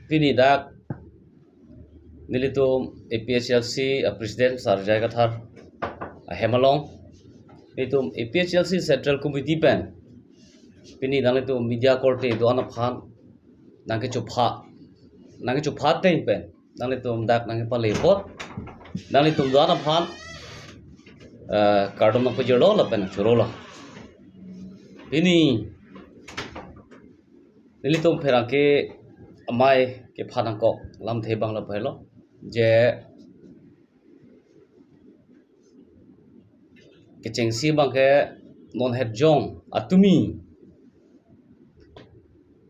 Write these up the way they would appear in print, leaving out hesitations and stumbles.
Pini dak nilitum APHLC President Sarjai Kathar Hemalong nilitum APHLC Central Committee pen pini nalitum media court do anaphan nangke chupha ten pen nalitum dak nangke palepot nalitum do anaphan kardom na pujolo la pen churola pini nilitum pherake amai ke phanangko lam the bangla phelo je ke chengsi bangke non het jong atumi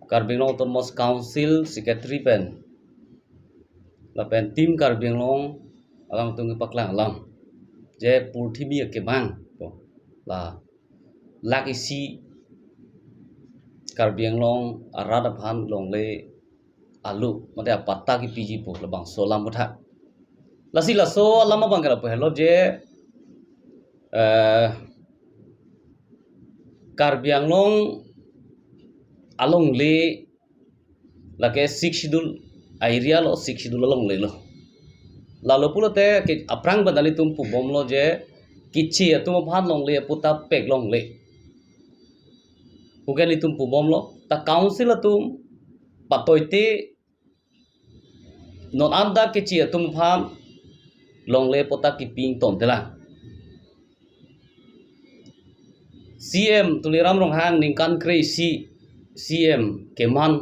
Karbinglong Autonomous Council Secretary pen la pen tim Karbinglong alang tungi paklang alang je purthibi ke bang la lak isi Karbinglong arada phan longle alu mate patta ki piji po labang solam butha lasi laso lama bangara pehlo je Karbianglong along le lake 6 schedule area lo 6 schedule along le lo lalo pulote ke aprang badali tum pu bomlo je kichi atum bhan long le puta pek long le ugeli tum pu bomlo ta council atum patoite non anda kichi atum bhan long le puta ki ping ton tela CM tuliram rong hang ningkan crazy CM keman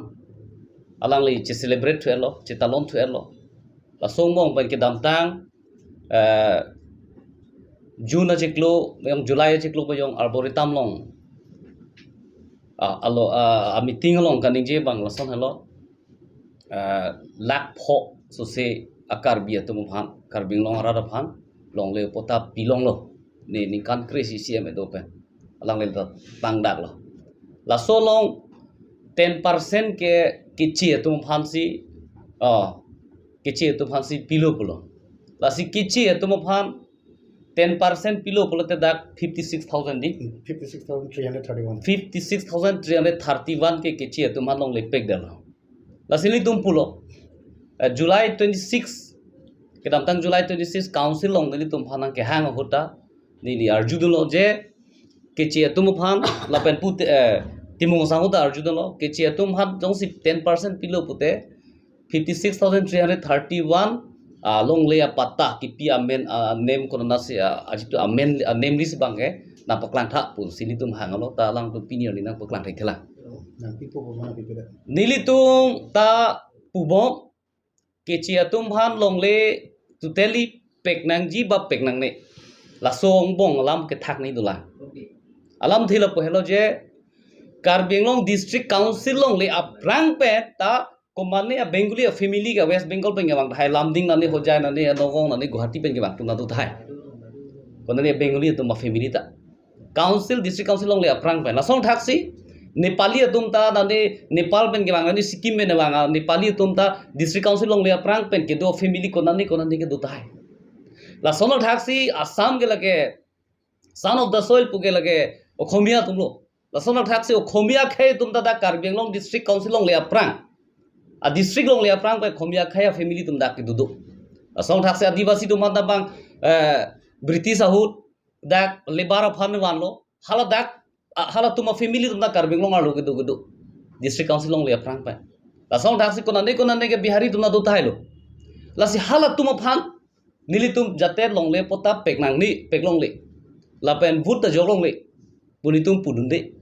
alang li che celebrate thuelo che talon thuelo la songmong ban ke damtang June chiklo yang July chiklo bayong arboretum long alo a meeting long kaning je bang lason hello lak pho so se akar bia tum phan karbing long ara phan long le pota pilong lo ni ningkan crazy CM do pen alang le tang dak lo la so long 10% ke kichi tum phansi kichi tum phansi pilo pulo la si kichi tum phan 10% pilo pulo te dak 56000 di 56331 ke kichi tum han long le pek dalo la si li tum pulo July 26 ke damtang July 26 council long li tum phanang ke hang hota ni arjudulo je kichi tum phan la pen put timung sanguta arjudulo kichi tum han jong si 10% pilo pute 56331 long le patta ki pi amen name korona se ajitu amen name list bange na paklang tha pu sinitum hangalo ta lang tu pinir ni na paklang thai thela nilitum ta pubom kichi tum han long le tuteli peknang ji ba peknang ne la song bong alam ke thak ni dula alam thila pohelo je Karbinglong District Council long le aprang pe ta komane a Bengali a family ka West Bengal pe ngawang thai lamding nani hojai nani nogong nani Guwahati pe ngawang tuna tu thai konani Bengali tu ma family ta Council District Council long le aprang pe la song thaksi Nepali tum ta nani Nepal pe ngawang nani Sikkim pe ngawang Nepali tum ta District Council long le aprang pe ke do family konani ke do thai la song thaksi Assam ke lage son of the soil puge lage Okhomia tumlo Lasona thaksi Okhomia khai tum da Karbinglong District Council long le aprang a district long le aprang pe Okhomia khai family tum da ki dudu Lasona thaksi adivasi tum da bang British ahut da lebara phan wan lo hala tum family tum da Karbinglong ar lo ki dudu District Council long le aprang pe Lasona thaksi konane ke bihari tum da du thai lo lasi hala tum phan nilitum jate long le pota peknang ni peklong le lapen vut ta jolong le punitum pudunde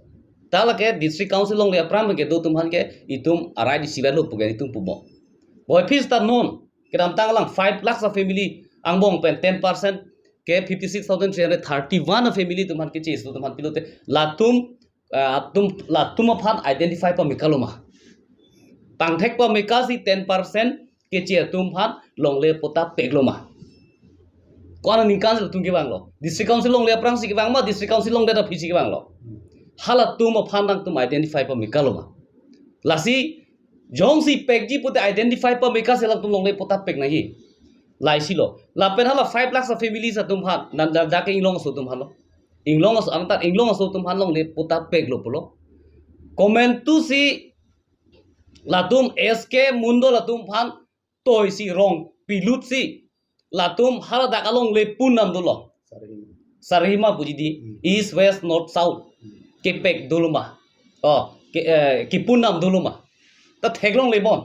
talake District Council long le apram ke do tum han ke itum arai di sibelo pugen itum pumo boy fees ta non kedam tanglang 5 lakhs of family angbong pen 10% ke 56331 family tum han ke chis tum han pilote latum phan identify pa mikaloma pangthek pa mikasi 10% ke che tum phan long le pota pegloma kona ningkan tum ke banglo District Council long le aprang si ke bang ma District Council long da phisi ke banglo hala tum phandang tum identify pa mikaloma lasi jongsi pekji pute identify pa mikas elak tum long le pota pek nahi laisi lo la pen hala 5 lakhs of families atum phan nan da ke inglong so tum halo inglong as angtat inglong so tum phan long le pota pek lo polo comment tu si latum SK mundo latum phan toy si rong pilut si latum haladak along le punam dolo sarima pujidi east west north south kepek doluma ki punam doluma ta theglong le bon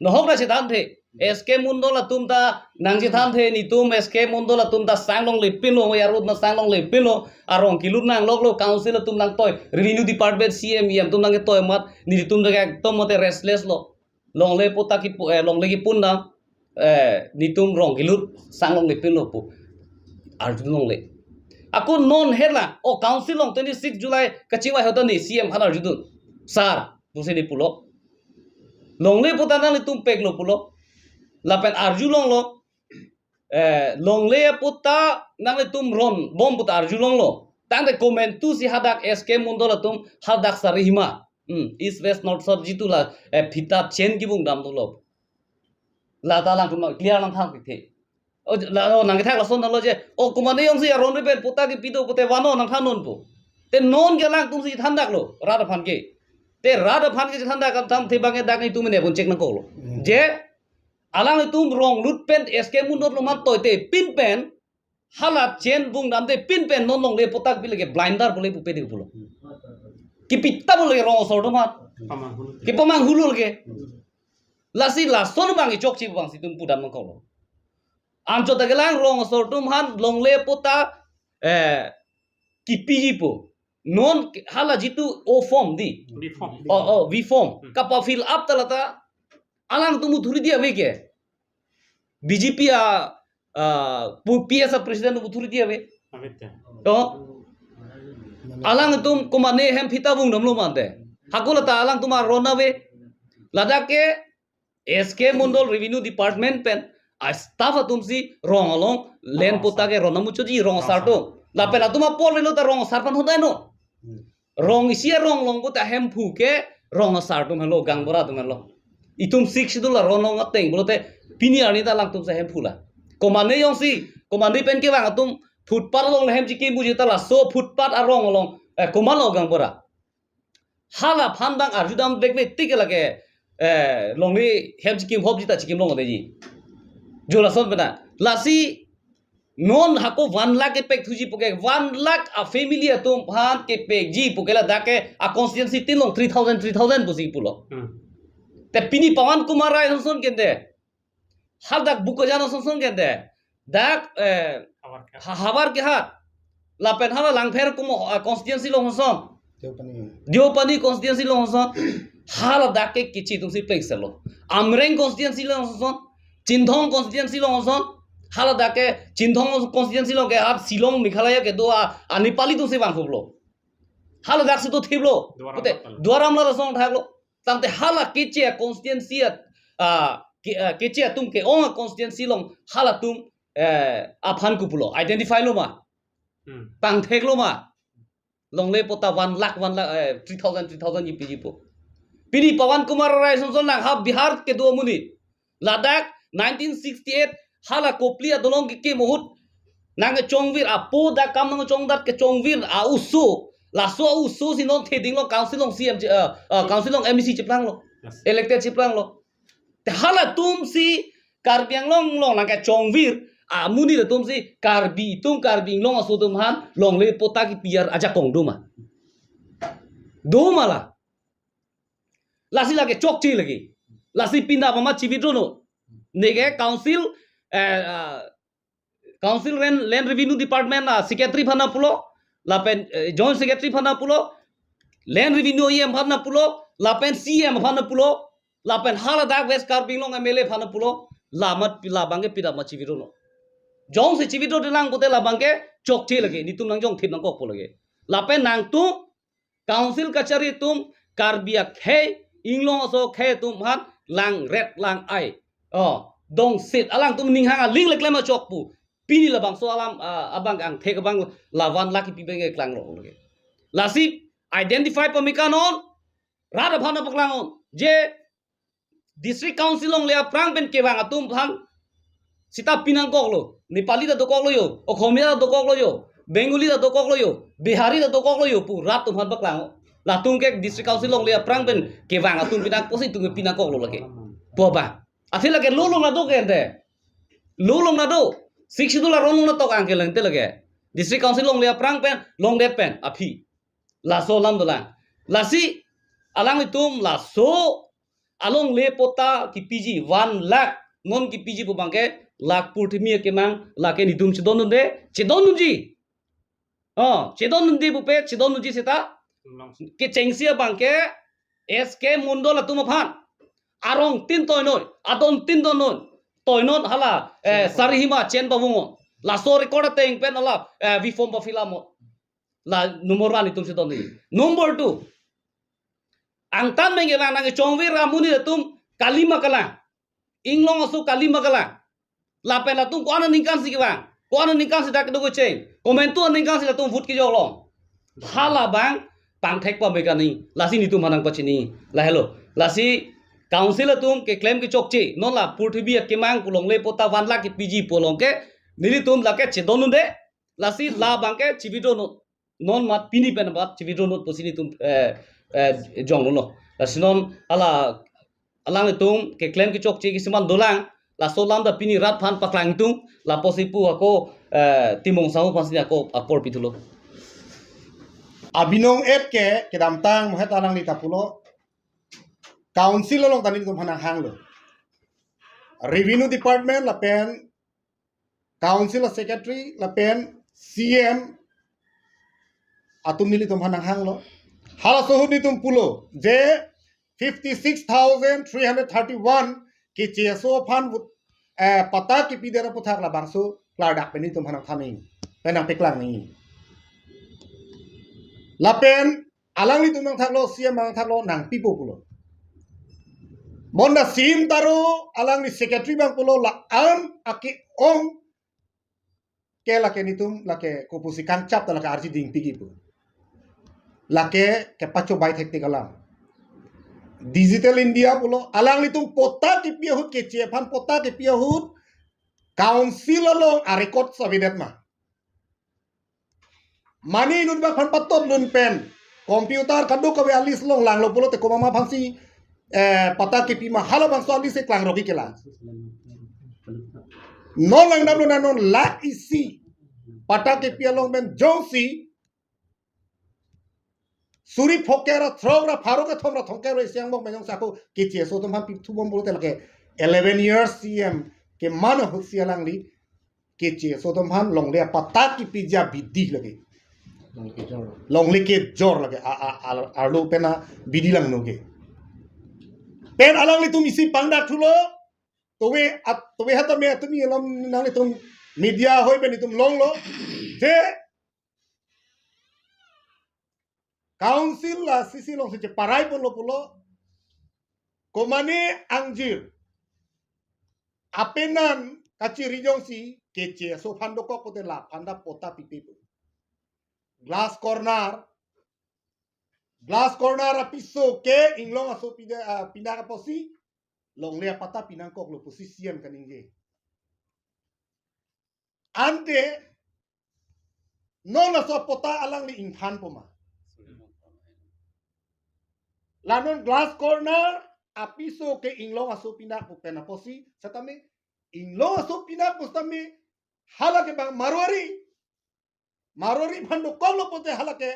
no hok ra se dan the SK mundo latum ta nang si than the ni tum SK mundo latum ta sanglong le pilo ya rut na sanglong le pilo arong kilut nang lok lo council latum nang toy revenue department CM tum nang toy mat ni tum da to mote restless lo long le pota ki long le ki punna ni tum rong kilut sanglong le pilo pu arjun long le aku non hela o council long 26 July kachiwa hoto ni CM hanar judun sar puse ni pulo long le pota nang le tum pek lo pulo lapen arju long lo long le pota nang le tum ron bom pota arju long lo tang de comment tu si hadak SK mundo la tum hadak sarihima east west north south jitu la phita chen ki bung dam lo la ta lang tum clear lang thang the o la nang thak la son lo je o kumane yong si ron re pota ki pido pote wano nang thanon pu te non ge lang tum si thandak lo ra da phan ke te ra da phan ke thandak kam tham the bange dak ni tum ne bon check na ko lo je alang tum rong lut pen SK mundo lo mat toy te pin pen halat chen bung dam te pin pen non long le potak pi lege blinder bole pu pe de pulo ki pitta bole rong so do mat ki pamang hulul ke lasi la son bang i chok chi bang si tum pudam ko lo am cho ta gelang rong so tum han long le pota ki piji po non hala jitu o form di v form kapa fill up talata alang tumu thuri dia ve ke BJP PS president thuri dia ve to alang tum kumane hem phita bung namlo mante hakula ta alang tuma rona ve ladake SK Mundol revenue department pen a staff tum si rong along len pota ke rona muchoji rong sarto la pela tuma pol velo ta rong sarpan hodai no rong isia rong long pota hem phu ke rong sarto helo gangbora tum helo itum six dula ronong ateng bolote pini ani ta lang tum sa hem phula komane yong si komane pen ke wang tum footpath long hem ji ke buji ta la so footpath arong long komalo gangbora hala phandang arjudam bekbe tikelake longni hem ji ke hob ji ta chikim long de ji jola son bena lasi non hako 1 lakh ke pek thuji poke 1 lakh a family atum phan ke pek ji pokela dake a constituency tin long 3000 busi pulo te pini pawan kumar rai son kende hadak buko jana son kende dak habar ke hat lapen hala langpher kum constituency long son diopani constituency long son hala dak ke kichi tumsi pekselo amreng constituency long son chindhong constituency long son hala dak ke chindhong constituency long ke ap silong mikhalaya ke do anipali tumsi bang phoblo hala dak se to thiblo ote dwaramla song thaklo tamte hala kiche constituency kiche tum ke on constituency long hala tum aphan kupulo identify lo ma pang thek lo ma long le pota 1 lakh 3000 ypg po pini pawan kumar rai son lang ha bihar ke do muni ladakh 1968 hala koplia dolong ke mohut nang chongvir apo da kam nang chongdat ke chongvir a usu la so usu sinon theding lo council long CM council long MEC chiplang lo elected chiplang lo te hala tum si karbiang long nang ke chongvir muni de tum si karbing long aso tum han long le pota ki piar aja kong do mala lasi lage chok chi lagi lasi pinda mama chivitro no nege council land revenue department secretary phana pulo lapen joint secretary phana pulo land revenue em phana pulo lapen CM phana pulo lapen hala dak west karbing long MLA phana pulo lamat pila bange pida ma chivitro no jong se chivitro dilang pote la bange chok chi lagi nitum nang jong thip nang kok pulo ge lapen nang tu council kachari tum karbia khe inglong so khe tum han lang red lang ai dong sit alang tum ning hanga ling lek lema chok pu pini la bang so alam abang ang thek bang la 1 lakh pi benge klang lo lage lasi identify pamikanon rada phana paklangon je district council long le prang ben ke bang atum phang sita pinang kok lo nepali da do kok lo yo okhomia da do kok lo yo bengali da do kok lo yo bihari da do kok lo yo pu rat tum han paklang la tung ke district council long le prang ben ke wang atun pinak posi tung pinak kok lo lagi po ba athi lage lo long na do ke de lo long na do $6 ron na tok ang ke lang te lage district council long le prang pen long det pen aphi la so lam do la la si alang itum la so along le pota ki pg 1 lakh non ki pg bu bangke lakh purthimi ke mang la ke nitum chidon de chidon ji chidon nundi bu pe chidon nuji seta ke chengsia bangke sk mundo la tum phan arong tin toy noi aton tin don noi toy non hala sarihima chen babungo la so record teng pen ala vi form ba filamo la number 1 itum chidon ni number 2 angtan menge na nge chongwi ramuni tum kalima kala inglong asu kalima kala la pe la tum kwana ningkan sikiwa kwana ningkan sidak do cheng komentu ningkan sidak tum vote ki jolong hala bang pangthek pa megani lasi ni tum hanang pachini la hello lasi council tum ke claim ki chokchi non la purthibi kemang pulong le pota 1 lakh ki pg polong ke nili tum la ke chedonu de lasi la bang ke chivido non mat pini pen bat chivido not posini tum jong no lasi non ala alang tum ke claim ki chokchi ki siman dolang la solam da pini rat phan paklang tum la posipu ako timong sahu pasini ako apor pitulo abinong et ke kedamtang mohet alang ni tapulo council long tani tum hanang hang lo revenue department la pen council secretary la pen cm atum nili tum hanang hang lo hala sohu ni tum pulo je 56,331 ki cheso phan pata ki pidera puthak la bangsu kladak peni tum hanang thaning penang peklang ni lapen alang li tumang thaklo siam mang thaklo nang pipo pulo monda sim taro alang ni secretary bang pulo la am aki ong ke la ke nitum la ke kopusi kang chap la ke arji ding pigi pu la ke pacho bai thek tikalam digital india pulo alang li tum pota ki piahut ke chefan pota ke piahut council lo a record sabidet ma mani nun ba phan patot nun pen komputer kadu ka alis long lang lo pulo te ko mama phangsi pata ke pi ma hala bang so alis se klang rogi kela non lang nam na non la isi pata ke pi long ben josi suri phokera throgra pharo ka thomra thongkero siang bong menyong sako ke che so tum phan pi thu bom pulo te la ke 11 years cm ke man hu sialang li ke che so tum phan long le pata ki pi ja biddi lage long leke jor lage arlo pena bidilang noge pen alang li tum isi pangda thulo towe hata me tumi elam nang tum media hoi pen tum long lo je council la sisi long se parai pon lo pulo komane angjir apenan kachi rijong si kece so phando ko pote la phanda pota pipi glass corner apiso ke inglong aso pindah posi long lea pata pinang kok lo posisian kaninge ante non aso pota alang li inghan poma lanon glass corner apiso ke inglong aso pindah pena posi satame inglong aso pindah postame hala ke bang marori phando kolo pote halake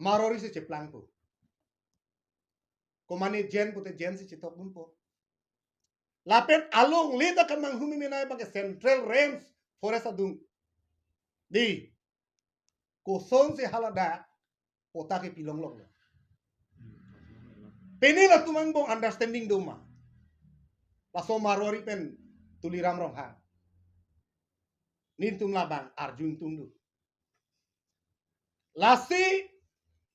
marori se cheplang po komane jen pote jen se chitok bun po lapet along leta kamang humi menai bang central range forest adung di koson se halada pota ke pilong long penila tumang bong understanding doma laso marori pen tuliram rong ha nin tum labang arjun tundu lasi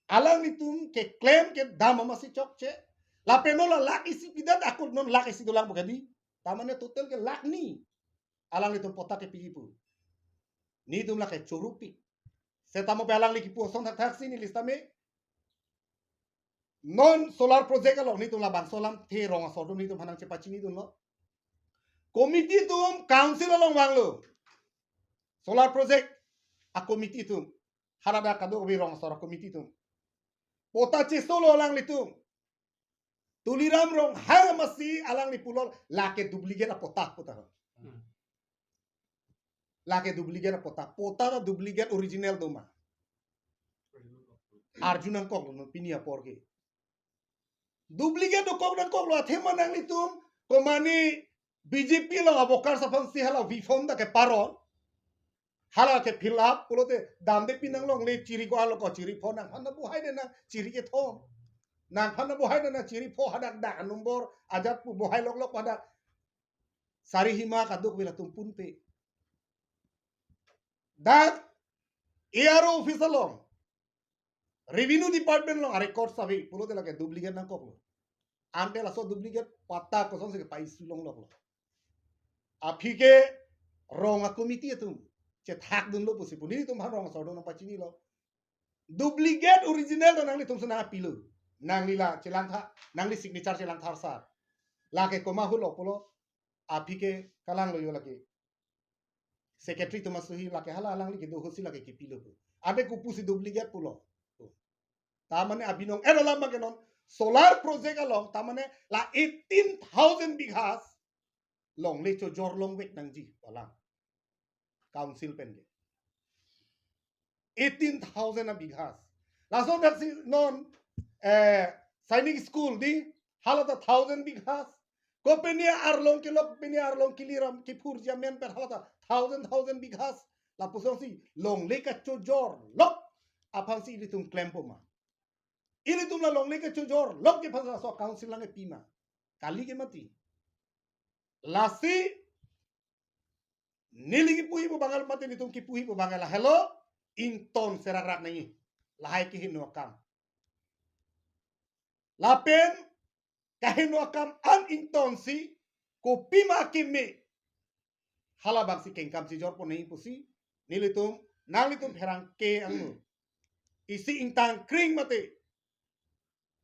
alang nitum ke claim ke dama masih cokce la penola lak isi pidat akut non lak isi dolang bugadi tamane total ke lak ni alang nitum pota ke pigipu ni tum lak ke chorupi setamo pe alang liki puson taksi ni listame non solar project along ni tum la bang solam the rong asodum ni tum hanang cepaci ni tum lo komiti tum council along wanglo solar project a komiti tum harada kado wirong sora komiti tum pota che solo alang litung tuliram rong hang masi alang ni pulol lake duplicate a pota lake duplicate a pota na duplicate original doma Arjunan kok no pinia porke duplicate do kok dan kok lo athema nang litung komani BJP lo abokar sapang si hala vifom da ke paron hala ke fill up pulote damde pinang long le ciri ko alo ko ciri pho nang hana bu haide na ciri ke thom nang hana bu haide na ciri pho hadak da nombor ajat pu bu hai lok lok pada sari hima kaduk bila tumpun pe dak ARO official long revenue department long record sabi pulote la ke duplicate nang kok lo ante la so duplicate pata ko song se pais long lok lo apike ronga committee tum che thak dun lo pusi puni tum han rong so do na pachini lo duplicate original do nang li tum sana pilu nang lila chelang tha nang li signature chelang thar sar la ke koma hulo polo apike kalang lo yo la ke secretary tum suhi la ke hala lang li ke do hosi la ke pilu ade ku pusi duplicate pulo tamane abinong erolam ma kenon solar project along tamane la 18,000 bighas long le cho jor long wek nang ji palang council pen 18,000 bighas la so that non sainik school di halata 1,000 bighas ko penia arlong ki lok penia arlong ki liram ki phur jamen per halata 1,000 bighas la pusong si long le ka cho jor lok apang si ilitum klempoma ilitum la long le ka cho jor lok ki phasa so council lang e pima kali ke mati lasi nili ki puhi po bangal mati nitum ki puhi po bangal hello ington serarak nangi lahai ki hinu kam lapen kahinu kam an ington si ko pima kimi hala bang si kengkam si jor po nangi pusi nilitum nalitum herang ke angnu isi ingtang kring mati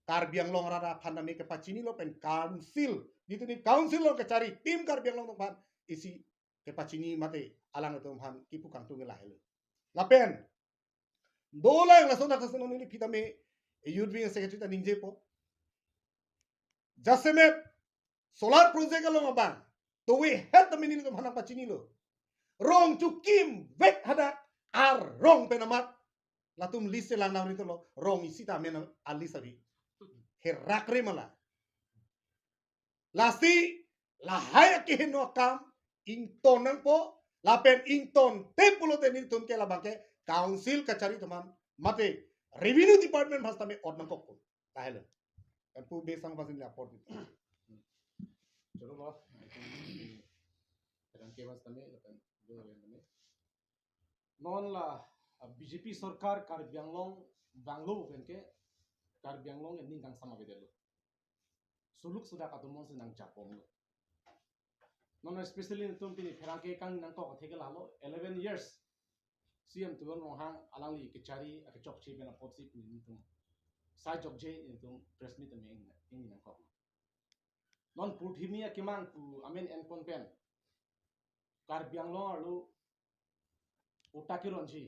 karbiang long rada pandami ke pacini lo pen council gitu ni council lo ke cari tim karbiang long pan isi ke pacini mate alang itu han kipu kang tu ngelah lo lapen dola yang langsung datang sono ni pitame yudri secretary ta ningje po jaseme solar project lo ngabang to we het ta minil to hanang pacini lo rong cukim vek hada ar rong penamat latum liste lang naw nito lo rong isi ta men alisabi herakre mala lasi lahai ki hino kam ington nang po lapen ington te pulo te nil tum ke la bangke council kachari teman mate revenue department bhasta me or nang ko lahele kan pu be sang basin la port चलो बात के बस तमे दो तमे non ला BJP सरकार कार्बियांगलोंग बांग्लो के कार्बियांगलोंग एंडिंग कांग sama bedelo suluk sudah katumong senang capong non especially tum pini ferangke kang nang ko theke lalo 11 years CM tuan rohang alang li kecari ak chok chi bena potsi pini tum sai jok je tum press meet me ing nang ko non puthimia kimang pu amen en kon pen karbianglong alu utakironji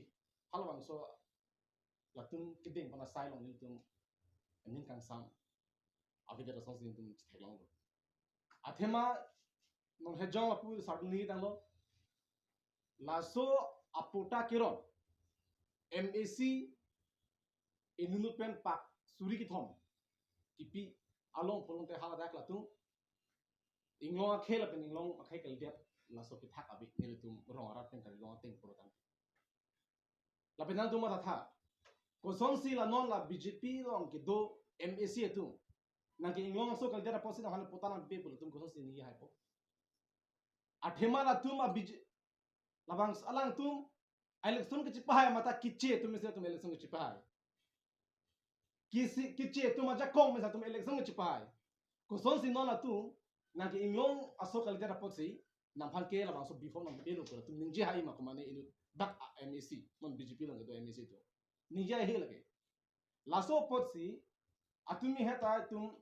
halwang so latum kiding pana sai long tum ending kang sam avida da song tum theklang athema non hejong apu suddenly danglo laso aputa kiron MAC inunut pen pak suri ki thom kipi along polong te hala dak latung inglong a khela pen inglong a khai kal dia laso ki thak abi nilitum rong arat pen kali long teng porotan la penang tu ma tha ko song si la non la BJP long ki do MAC tu nang ki inglong so kal dia posi na han potana be pulutum ko song si ni hai po athema la tum a BJ labang alang tum election ke chipahai mata kiche tum se tum election ke chipahai kisi kiche tum aja kong me sa tum election ke chipahai ko son si non la tum nang ki inglong aso kal dia posi nam phan ke labang so before nam elo ko tum ningje hai ma ko mane elu back MAC non BJP lang do MAC to ningje he lage laso posi atumi heta tum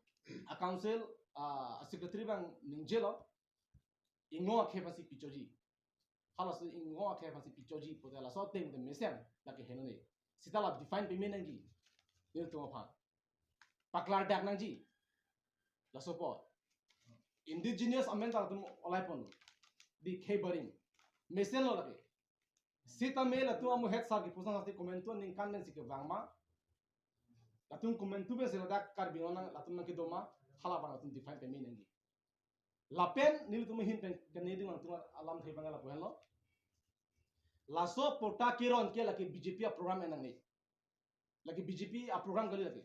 a council secretary bang ningje lo ingo akhe pasi pichoji halas ingo akhe pasi pichoji potela so tem de mesen la ke henone sitala define pe menangi nil to pha paklar dak nang ji la support indigenous amenta tum olai pon di khebering mesen lo lagi sita me la tu amu het sa ki pusan ati comment tu ning kan nen sik wangma la tum comment tu be se la dak kar biona la tum ki doma hala bang tum define pe mi nengi la pen nil tum hin pen kan ne ding tum alam thai bang la po hello la so porta kiron ke la ki bjp a program enang ni la ki bjp a program gali lagi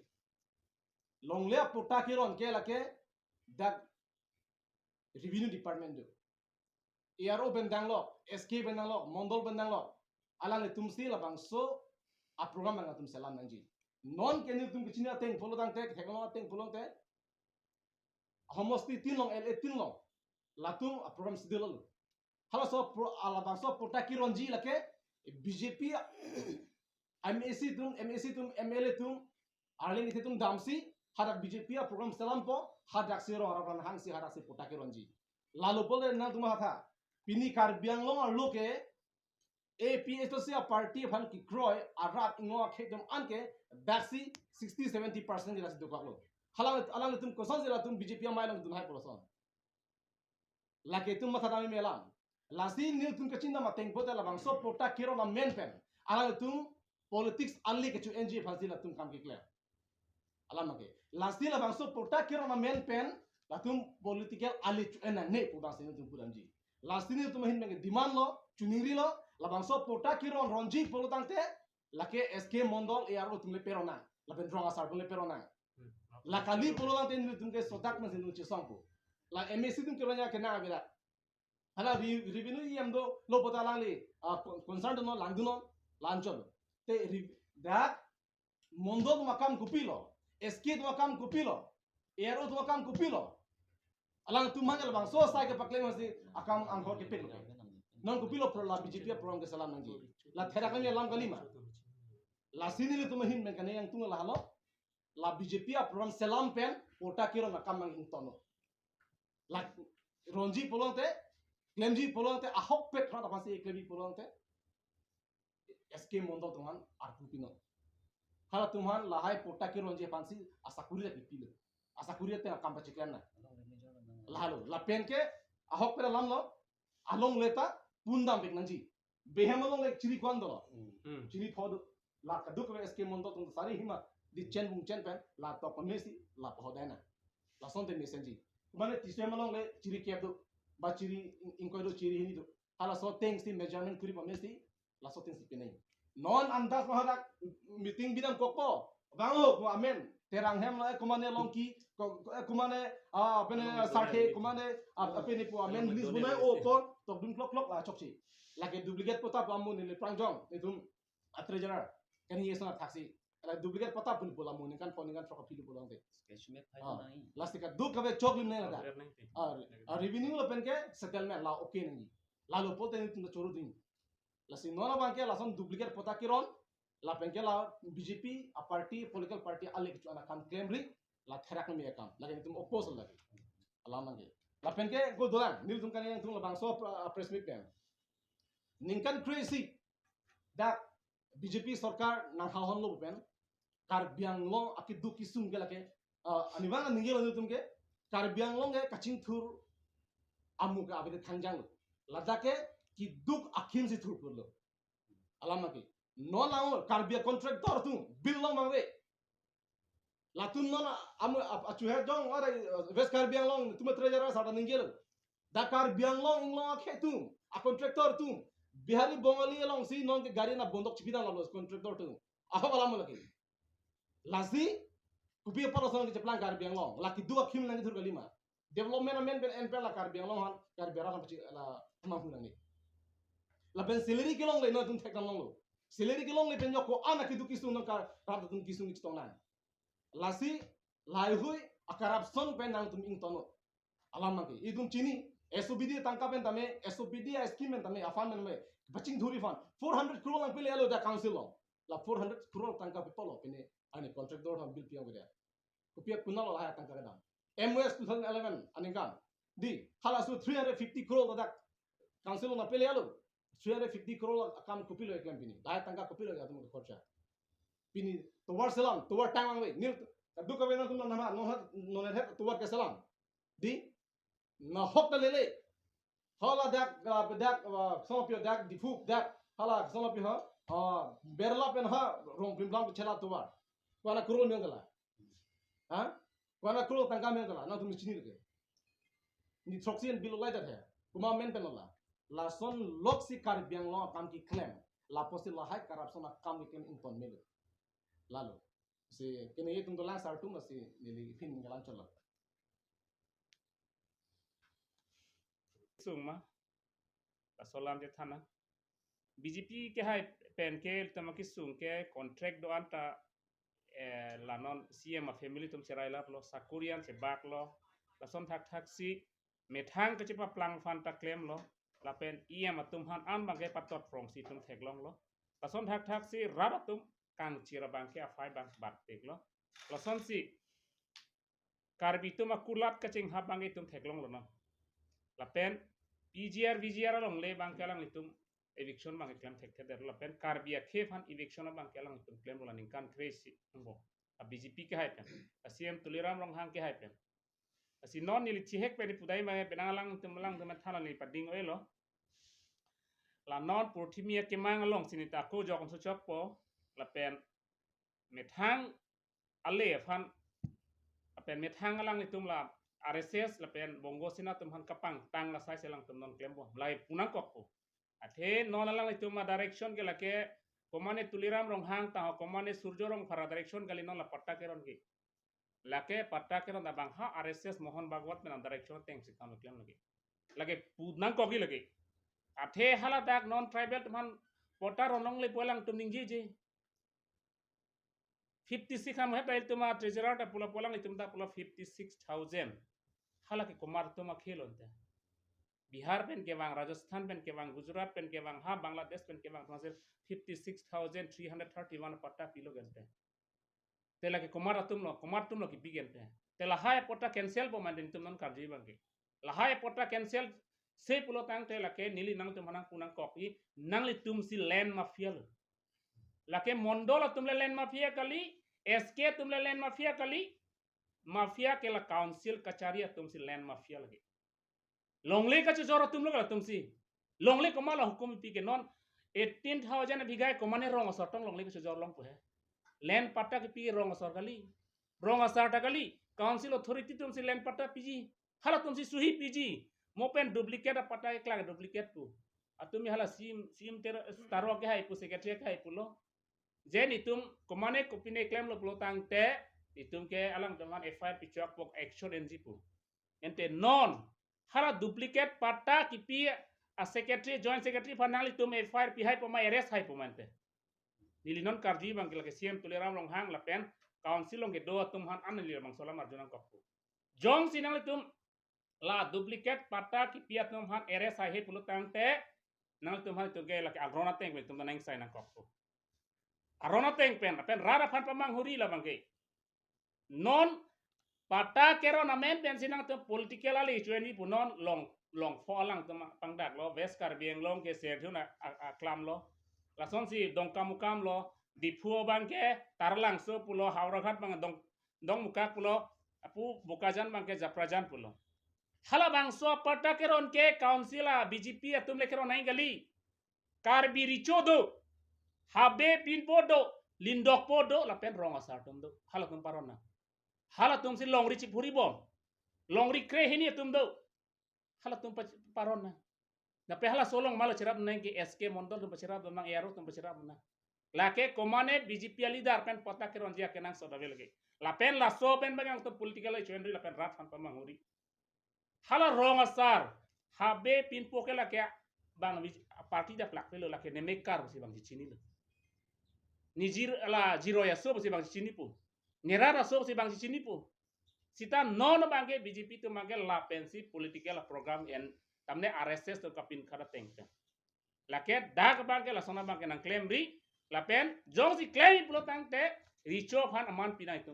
long le porta kiron ke la ke dak revenue department do ERO bendang lo, SK bendang lo, Mondol bendang lo. Alang le tumsi la bang so a program bang tum selam nangji. Non kenil tum kichina teng polo dang tek thekolo teng polo te. Homosti tin long LA tin long. Latum a program sidelo. Hala so ala bang so potaki ronji la ke BJP MAC tum MLA tum arling ite tum damsi hadak BJP a program selam po hadak siro harapan hangsi hadak si potaki ronji. Lalu pole nang tum hatha Pini Karbiang long loke APS to see a party of Hanki Croy, a rat in our kingdom anke, Baxi 60-70% di nasi dokak lo. Alang tum kosan sila tum BJP mailang tum hai polosan. Laki tum matadami melam. Lasi nil tum kachinda mateng bote la bang so pota kiro na main pen. Alang tum politics anli kecu NG fansi la tum kam ki clear. Alam ke. Lasi la bang so pota kiro na main pen la tum political ali cu ena ne pudang sini tum pudang ji. Last ini tu mahin mengenai demand lo, cuningri lo, labang so pota kiron ronji polo tangte, lake SK Mondol ERO tumle perona, laben drong asar tumle perona. La kali polo tangte ini tumke sodak mesin tum cisongku. La MSC tum kironya kena abira. Hala revenue IM do lo pota langli, concern do no langdu no lanchol. Te that Mondol makam kupilo, SK makam kupilo, ERO makam kupilo. Alang tu mana bang so sai ke pakleng masih akam angkor ke pin non kupilo pro la BJP program ke salam nangji la thera kan lam kalima la sini le tu mahin men kan yang tunga la halo la BJP program salam pen pota kiro na kam mang tono la ronji polonte klemji polonte ahok pet ra pasi eklebi polonte SK Mondol tuman arpu pino hala tuman la hai pota kiro ronji pansi asakuri la pipilo asakuri te akam pachiklan na lalu lapen ke ahok pera lam lo along leta pundam pek nanji behem along like chiri kwan do chiri pod la kaduk ve SK Mondol tung sari hima di chen bung chen pen la to pamesi la pohodena la sonte mesenji kumane tisem along le chiri kep do ba chiri inko do chiri hini do hala so thanks ti measurement kuri pamesi la so thanks penai non andas mahadak meeting bidam kokpo bango ko amen terang hem la kumane longki kumane apene sakhe kumane apene po amen list bunai o ko to dun clock la chokchi lage duplicate pota pamun ni prangjong idum atrejarar kan yesna taxi la duplicate pota pun pola mun kan pon kan trok pilu polang te lastika du kabe chok lim nei la revenue la pen ke settlement la okay ngi la lo pote ni tum choru din la si nona banke la son duplicate pota kiron la pen ke la BJP a party political party alek chu ana kan claimri la therak mi akam la ni tum oppose la alam ngi la pen ke go dolan nil tum kan yang tum la bang so press meet pen ningkan crazy that BJP sarkar nang hahon lo pen Karbiang long aki du kisum ke lake anibang ningel anu tumke Karbiang long ke kaching thur amu ka abide thangjang ladake ki duk akhim si thur purlo alama ki no lang Karbia contractor tu bill long mangwe latun no amu achu he jong ore west Karbiang long tume treasurer sada ningel da Karbiang long inglo akhe tu a contractor tu bihari bongali long si non ke gari na bondok chipida la contractor tu aho alama laki Lasi, kupi parasan ke ceplang Karbiang long, laki dua kim nanti thur kalima. Development amen ben NPL la Karbiang long han, Karbiara kan pasti la mampu nanti. La ben salary ke long le no tum thekam long lo. Salary ke long le ben yoko ana ki du kisung nang kar rap tum kisung ni tong nan. Lasi, lai hui akarap son ben nang tum ing tono. Alam nang ki, idum chini SOBD tangka ben tame, SOBD a scheme ben tame afan ben me, baching dhuri fan 400 crore lang pele alo da council long. La 400 crore tangka pe polo pene ani contractor ham bill piang gede kupia kunal la tangka kadam MOS 2011 aningan di halasu 350 crore da council na pele alo 350 crore akam kupilo eklam pini la tangka kupilo ya tum khorcha pini towar selam towar tang we nil Kadu kami na tum nama non het tuwa kesalam. Di na hok na lele. Hala dak bedak somapio dak di fuk dak hala somapio ha berla pen ha rong bimblang chela tuwa. Wana kurul mengala. Ha? Wana kurul tangka mengala. Na tum chini ke. Ni troxian bilolai dat hai. Kuma men penala. La son loksi kar biang lo kam ki claim. La posi la hai corruption na kam ki claim inton mele. Lalu si kini itu untuk lang sartung masih nili fin menggalan cola. sung ma la solam je thana BJP ke hai pen ke tamaki sung ke contract do anta la non CM a family tum serai la lo sakurian se bak lo la son thak thak si methang ke chipa plang fan ta claim lo la pen IM atum han an bang ke patot from si tum thek long lo la son thak thak si rara tum kang chira bang ke a fai bang bat tek lo la son si karbi tum akulat ka ching ha bang tum thek long lo no la pen VGR long le bang kelang itum eviction bang claim tek der la pen karbia khef han eviction bang kelang itum claim la ning kan crazy ngo a BJP ke hai pen a CM tuliram long hang ke hai pen a si non ni chi hek pe pudai ma benang tum lang tum thala ni pading elo la non portimia ke mang long sinita ko jok so chok po la pen methang ale fan a pen methang lang itum la RSS la pen bongo sina tum han kapang tang la sai selang tum non klem bo lai punang kok po athe non lang itum ma direction ke la ke komane tuliram rong hang ta komane surjo rong phara direction gali non la patta ke ron ki la ke patta ke ron da bang ha RSS mohon bhagwat men direction teng si kam klem lagi lage punang kok gi lagi athe hala dak non tribal tum han pota ron le polang tum ning ji 56 ham hetai tuma treasurer ta pula polang itum ta pula 56,000 hala ke komar tuma khelon ta Bihar pen ke wang Rajasthan pen ke wang Gujarat pen ke wang ha Bangladesh pen ke wang masir 56,331 patta kilo gente tela ke komar tum lo ki bigente tela hai pota cancel po mandin tum non karji bangi la hai pota cancel se pulo tang tela ke nili nang tum manang punang kopi nang li tum si land mafia lo lake mondol tumle land mafia kali SK tumle land mafia kali mafia ke la council kachari tum si land mafia lagi longle ka choro tum lo tum si longle ko mala hukum pi ke non 18,000 bigai ko mane rong sotong longle ka choro long ko hai land patta ke pi rong sor kali rong asar ta kali council authority tum si land patta piji hala tum si suhi piji mopen duplicate patta ek lag duplicate pu atumi hala sim ter taro ke hai pu secretary ke hai pu lo jen itum komane kopine claim lo pelotang te itum ke alang dengan FIR pichok pok action NG pu ente non hala duplicate patta kipi a secretary joint secretary fanal itum FIR pi hai poma arrest hai pomante nili non karji bang ke CM tuliram long hang la pen council long ke do tum han an li bang solam arjuna koppu jong sinang itum la duplicate patta kipi atum han arrest hai pelotang te nang tum han tu ge la ke agrona teng tum nang sai nang koppu arona teng pen rara fan pamang huri la bangke non pata kero na men pen sinang to political ali chueni punon long folang to pangdak lo veskar bieng long ke ser thuna aklam lo la son si dong kamukam lo dipuo bangke tarlang so pulo hauragat bang dong muka pulo apu bukajan bangke japrajan pulo hala bang so pata keron ke council BJP atum le kero nai gali karbi richodo habe pin podo lindok podo la pen rong asar tum do hala tum parona hala tum si longri chi phuri bom longri kre hini tum do hala tum parona na pe hala solong malo cerap nang ki SK mondol tum cerap nang ero tum cerap na la ke komane BJP leader pen pota ke ronjia ke nang soda velge la pen la so pen bagang to political chuendri la pen rat han pamanguri hala rong asar habe pin pokela ke bang parti da plak pelo la ke ne mekar si bang chini lo nijir la jiro ya so si bang chini pu nerara so si bang chini pu sita non bangke BJP tu mangke la pensi political program en tamne RSS to kapin kada tengpe la ke dak bangke la sona bangke nang claim ri la pen jong si claim pulo tangte richo phan aman pina itu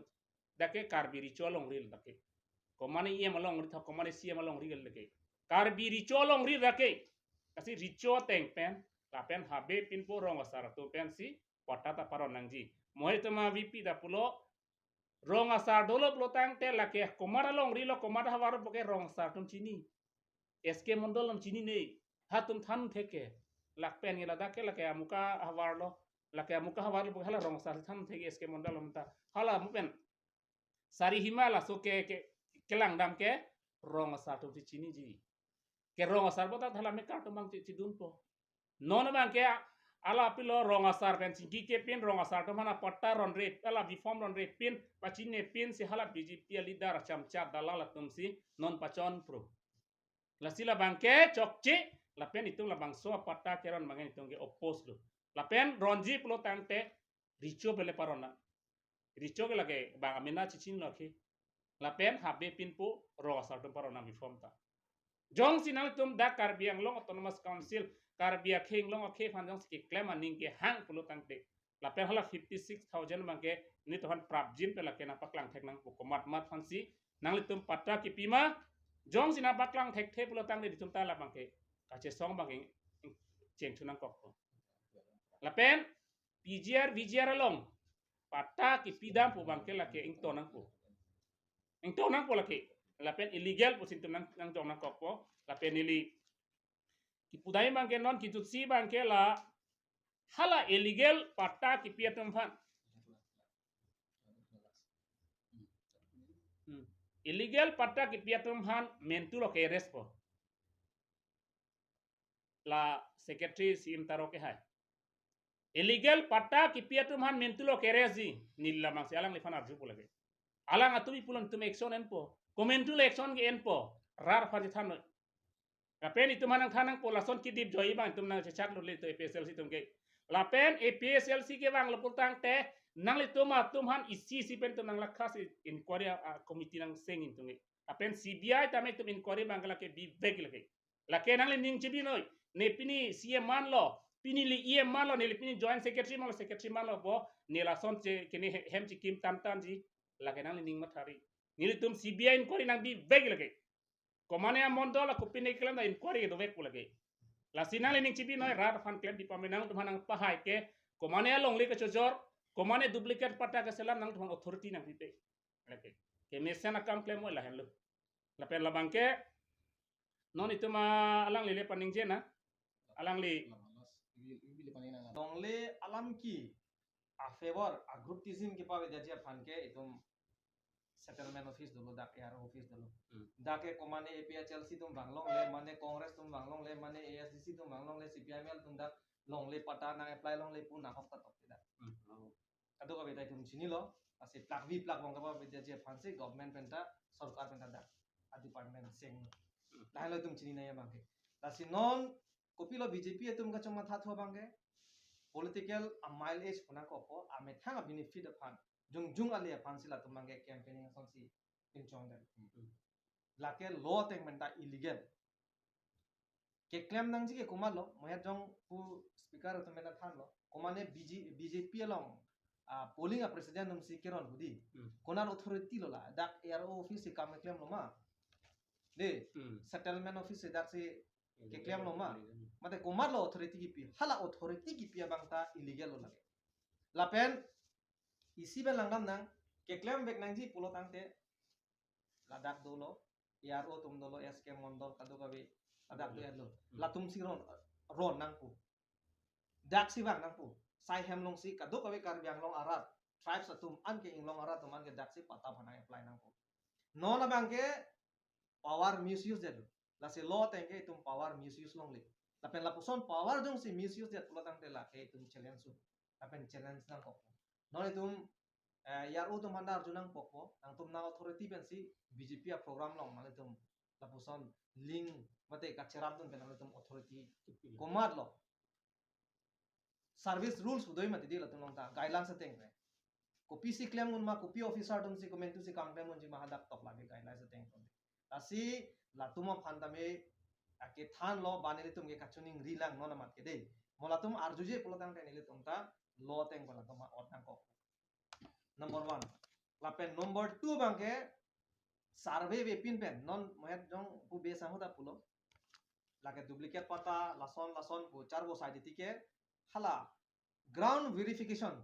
dake karbi richo long ril dake komane ye malong ri tha komane si malong ri gel dake karbi richo long ri dake kasi richo tengpen la pen habe pin po rong asara to pen si patata paron nangji mohe tama VP da pulo rong asar dolo pelotang te lake komara long rilo komara hawar boke rong asar tum cini eske mondol tum cini nei hatum than theke lak pen ngila dake lake amuka hawar lo lake amuka hawar lo boke hala rong asar than theke eske mondol tum ta hala mupen sari himala so ke kelang dam ke rong asar tum cini ji ke rong asar bota thala me kartu mang ci dun po non bang ke ala pilo rong asar pen cingki ke pin rong asar to mana patta ron re ala bi form ron re pin pacine pin si hala BJP leader cham chat dalala tum si non pachon pro la sila bang ke chokchi la pen itung la bang so patta ke ron mangen itung ke oppose do la pen ronji plo tangte richo bele parona richo ke lage bang amena cicin lo ke la pen habe pin po rong asar to parona bi form ta jong sinal tum da karbiang long autonomous council karbia king long ke fan jong ski claim aning ke hang pulo tangte la pe hala 56,000 mangke ni to han prap jin pe la ke na paklang thek nang ko mat mat fansi nang li tum patta ki pima jong sina paklang thek the pulo tang ni tum ta la mangke ka che song bangeng cheng thunang kok la pen VGR long patta ki pidam pu bangke la ke ing to nang po la ke la pen illegal pu sin tum nang jong nang kok po la pen ili ki pudai bangke non ki tutsi bangke la hala illegal patta ki piatum fan illegal patta ki piatum han mentulo ke respo la secretary sim taro ke hai illegal patta ki piatum han mentulo ke resi nilla mang alang le fana jupo lage alang atumi pulon tum action enpo komentulo action ge enpo rar fani than la pen itu manang thanang po lason ki dip joi bang tum nang chat lo le to PSLC tum ke la pen PSLC ke bang lo pultang te nang le tum han isi si pen tum nang la khas inquiry committee nang sengin tum la pen CBI tame tum inquiry bang la ke bi beg lage la ke nang le ning chibi noi ne pini CM man lo pini li EM man lo ne pini joint secretary man lo bo ne la son che kini hem chi kim tam tam ji la ke nang le ning mathari ni tum CBI inquiry nang bi beg lage komane mondol ko pini klam da inquiry do vek lage la sinang lening chibi noi rar fan klem di pamenang tumanang pahai ke komane long le ke chojor komane duplicate pata ke selam nang tumang authority nang pipe lage ke mesena kam klem mo la hen lo la pen la bangke non itu ma alang le paning jena alang le dongle alam ki a favor a group tizim ki pawe jaji fan ke itum settlement office dulu dak AR office dulu dake komane APHLC tum banglong le mane congress tum banglong le mane ASDC tum banglong le CPIML tum dak long le pata nang apply long le pun nakok ta tok tidak adu ka betai tum sini lo ase plak vi plak bong ka ba jaji fan se government penta sarkar penta dak a department sing dah lo tum sini na ya bangke tasi non kopi lo BJP tum ka choma tha thwa bangke political a mileage puna ko po a me thang a benefit fan jung alia pansila tumangge campaigning sonsi pinchong dan lake law teng menta illegal ke claim nang ji ke kumalo moya jong pu speaker to mena than lo komane BJP along polling a president num si keron hudi konar authority lo la dak ARO office ka me claim lo ma de settlement office dak si ke claim lo ma mate komar lo authority ki pi hala authority ki pi bangta illegal lo lage la pen isi ben langdam nang ke claim bek nang ji pulo tangte ladak dolo ARO tum dolo SK mondol kadu kabe ladak do yadlo la tum si ron nang pu dak si bang nang pu sai hem long si kadu kabe kar biang long arat tribes atum an ke inglong arat tum an ke dak si pata bana apply nang pu no na bang ke power misuse jadu la se law tengke tum power misuse long le la pen la puson power jong si misuse jat pulo tangte la ke tum challenge su la pen challenge nang ko no tum yar tum handar junang pokpo nang tum na authority ben si BJP a program long male tum la puson link mate ka cheram tum ben tum authority komad lo service rules udoi mate di la tum long ta guidelines teng re kopi si claim un ma kopi officer tum si comment tu si kam claim un ji mahadak top lage guidelines teng tum asi la tum phandame ake than lo banele tum ke kachuning rilang no na mat ke dei mola tum arjuje polotang teng ile tum ta lo teng bola tum otang ko number 1 lapen number 2 bangke survey be pin pen non moyat jong pu be sang da pulo lake duplicate pata lason pu char bo side tike hala ground verification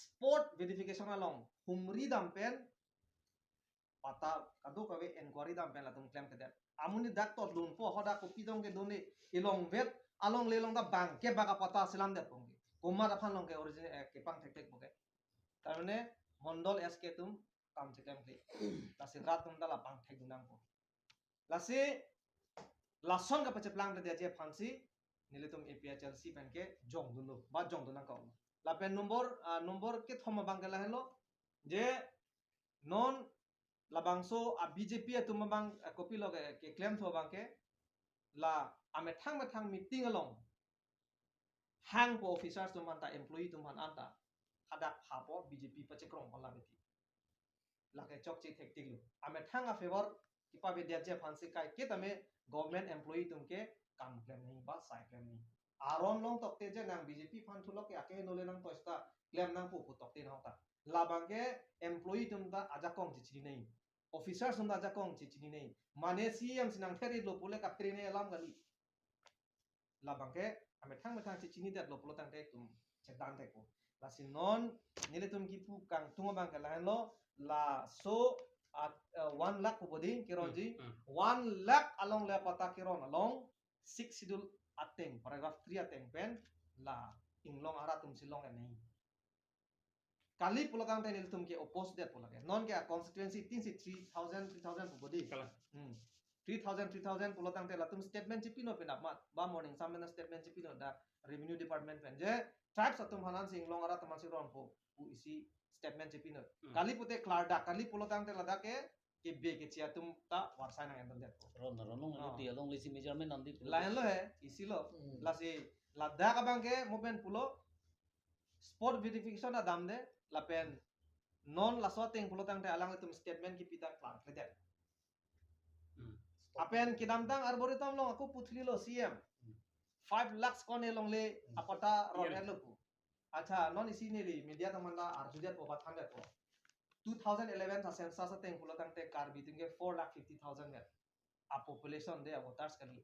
spot verification along humri dampen pata kado kawe enquiry dampen la tum claim kedet amuni dak tot lun po hoda ko pidong ke doni ilong vet along lelong da bang ke baga pata silam det pong kumar aphan long ke original ke pang tek tek boke tarmane mondol sk tum kam se claim ke lasi rat tum dala pang tek dunang po lasi lason ka pache plang de je phansi nilitum APHLC pen ke jong dunu ba jong dunang ka la pen nomor ke thoma bang ke la hello je non labangso a BJP tum bang copy log ke claim tho bang ke la ame thang meeting along hang po officers tum anta employee tum anta hadak hapo BJP pache krong pala beti la ke chok chi thek tiglu ame thang a favor kipa be dia je phansi kai ke tame government employee tum ke kam claim ni ba sai claim ni aron long tok te je nang BJP phan thulok ya ke nole nang toista claim nang pu tok te na ta labang ke employee tum da aja kong chi chi nei officer tum da aja kong chi chi nei mane CM sinang theri lo pule ka trene alam gali labang ke ame thang chi chi ni dat lo pulo tang te tum chedan te ko la sinon nile tum ki pu kang tunga bang ka la lo la so at 1 lakh bodi kironji 1 lakh along le pata kiron along 6 schedule ateng paragraph 3 ateng pen la inglong ara tum silong en nei kali pulatang te nil tum ke oppose det pulake non ke constituency 3000 bodi 3000 pulatang te la tum statement chipino pen apmat ba morning samena statement chipino da revenue department pen je tribes atum hanan sing long ara taman siron po u isi statement chipino kali pute klarda kali pulatang te lada ke be ke chia tum ta warsai nang endon det ron ron ti along lesi measurement andi lain lo he isi lo la si lada ka bang ke moben pulo spot verification da dam de la pen non la so teng pulatang te alang tum statement ki pita klar klede apen kidam dang arboretum long aku puthli lo CM 5 lakhs kone long le apata ron lo pu acha non isi ni li media tamanda arjudet po bathan det po 2011 tha census teng pulatang te kar biting ke 4,50,000 met a population de voters kali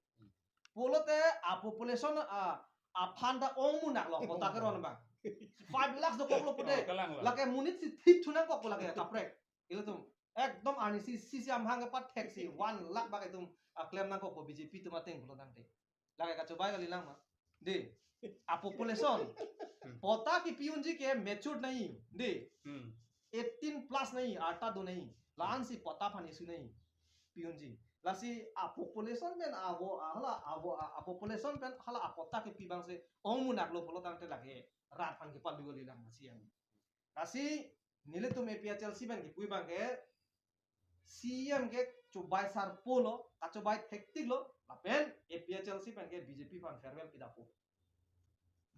polote a population a phanda ongmu nak lo kota ke ron bang 5 lakhs do koklo pude lake munit si thip thuna kokko lake kaprek ilutum ekdom ani si am hang pat taxi 1 lakh ba tum claim nang ko BJP tuma teng pulatang te lake ka cobai kali lang ma de a population pota की पीयूनजी के matured नहीं दे 18 plus नहीं आटा दो नहीं लान सी पता फानी सु नहीं पीयूनजी लासी आ पॉपुलेशन में आ पॉपुलेशन में हला आ पता की पीबांग से ओंगमु नाकलो बोलो तांते लगे रात फान के पालु गली लांग सी हम लासी नीले तुम APHLC बन की पुई बांग के CM के चुबाई सार पोलो का चुबाई थेक्टिक लो लापेन APHLC बन के BJP फान फेयरवेल की Dapo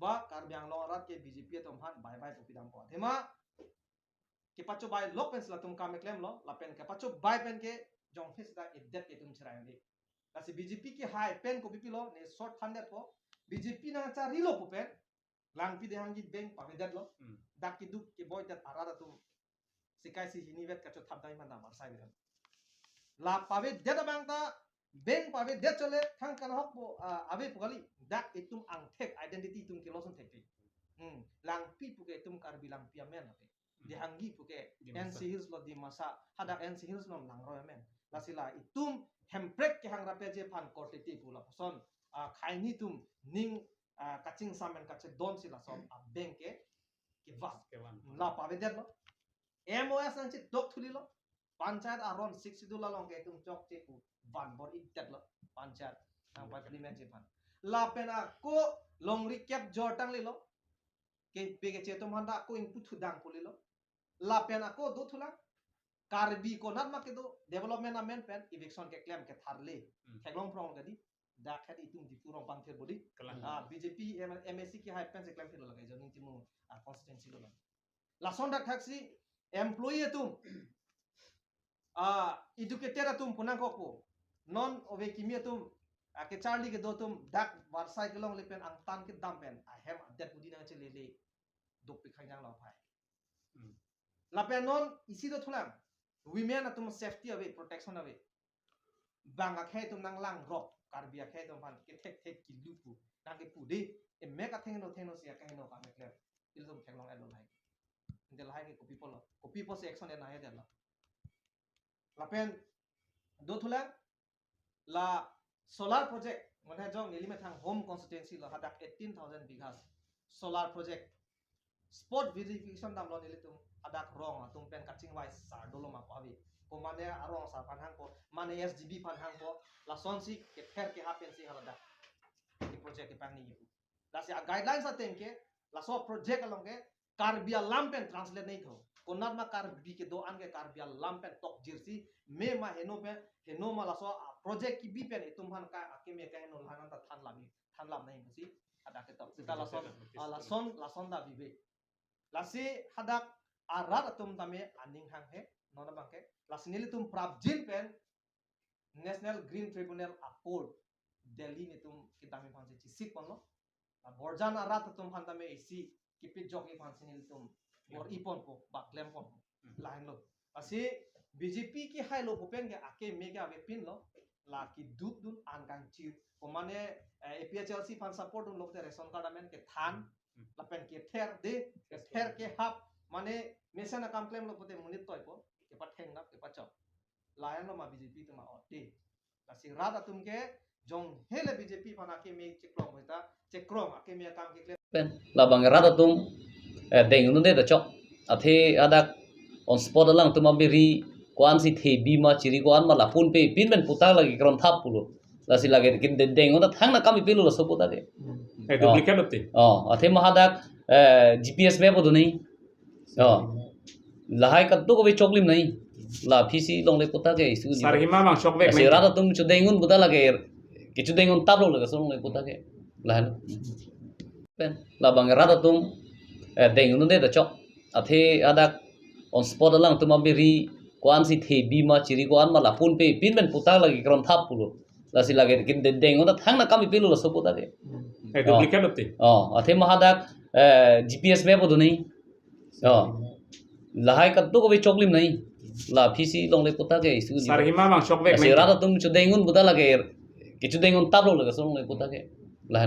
ba karbyang long rat ke BJP tom han bye bye popi dam po thema ke pacho bai lok pen sla tum kam claim lo la pen ke pacho bai pen ke jong phis da edet ke tum chrai ndi la si BJP ki high pen ko pipi lo ne short funded po BJP na cha rilo po pen lang pi de hangi bank pa vedat lo dak ki duk ke boy dat arara tum sikai si hinivet ka cho thap dai man da marsai vedat la pave det bang ta bank pave det chole thang kan hok bo ave pugali dak itum ang tek identity tum ke loson tek lang pi puke tum kar bilang pi amen ate di hangi puke NC Hills lo di masa hadak NC Hills nom lang roy amen lasila itum hemprek ke hang rape je pan korteti pula son khaini tum ning kaching samen kache don sila som bank ke van la pave det lo MOS nang chi dok thuli lo panchayat aron 6 dula long ke tum chok che pu van bor itet lo panchayat nang parliament je pan la pena ko long recap jortang li lo ke pege che tum handa ko in puthu dang puli lo la pena ko do thula karbi ko nat ma ke do development amen pen eviction ke claim ke tharle thaglong prong gadi da khadi tum di purong pan ther bodi BJP MSC ki high pen se claim thilo lagai joning timu constituency lo la sonda khaksi employee tum educated atum punang ko non ove kimia tum ke charlie ke do tum dak warsai ke long lepen ang tan ke dam pen I have that budi na che lele dok pe khang jang lo phai la pen non isi do thulang women atum safety ave protection ave bang a khai tum nang lang rock karbia khai tum pan ke thek ki lupu nang ke pu de e me ka theng no sia kai no ka me klem il tum theng long elo lai del hai ke kopi pol se action na ya del la pen do thula la solar project mana jong nili me thang home constituency la hadak 18000 bighas solar project spot verification dam lo nili tum hadak rong tum pen kaching wise sar dolo ma pawi ko mane arong sar panhang ko mane SGB panhang ko la sonsi ke pher ke hapen si halada ki project ke pang ni la se guidelines aten ke la so project along ke karbia lampen translate nei tho konat ma karbi ke do an ke karbia lampen tok jirsi me ma heno ma la so project ki bi pen itum han ka akime ka heno lanan ta than lam nei masi ada ke tok sita la son da bibe la se hadak arat atum tame aning hang he nona bangke la sinili tum prabjil pen national green tribunal accord delhi ni tum kitami phansi chi sik ponlo la borjan arat atum han tame isi kipit jok ni phansi nil tum or ipon ko baklem pon lain lo asi BJP ki hai lo pupen ke ake mega ave pin lo la ki dut dun an kang chi ko mane APHLC fan support un lokte ration card amen ke than la pen ke ther ke hap mane mesen akam claim lo pote munit toy ko ke pa theng na ke pa chop lain lo ma BJP tuma ote la si rat atum ke jong hele BJP fan ake me chekrong hoita chekrong ake me kam ke pen la bang rada tum deng nu de da chok athe adak on spot lang tum abiri kwan si the bi ma chiri kwan ma la pun pe pin ben puta lagi kron thap pulo la si lagi kin deng na thang na kami pelu so puta de duplicate hote athe ma hadak GPS map do nei la hai ka to ko be choklim nei la phisi long le puta ke isu sarhima bang shok bek si rada tum chu dengun puta lagi kichu dengun tap lo la so long le puta ke la pen la bang rada tum deng nu de da chok athe adak on spot lang tum abiri kwan si the bi ma chiri kwan ma la pun pe pin ben puta lagi kron thap pulo la si lagi kin deng na thang na kami pelu so puta ke duplicate hote athe ma hadak GPS map do nei la hai ka to ko be choklim nei la phisi long le puta ke isu sarhima bang shok bek si rada tum chu dengun puta lagi kichu dengun tap lo la so long le puta ke la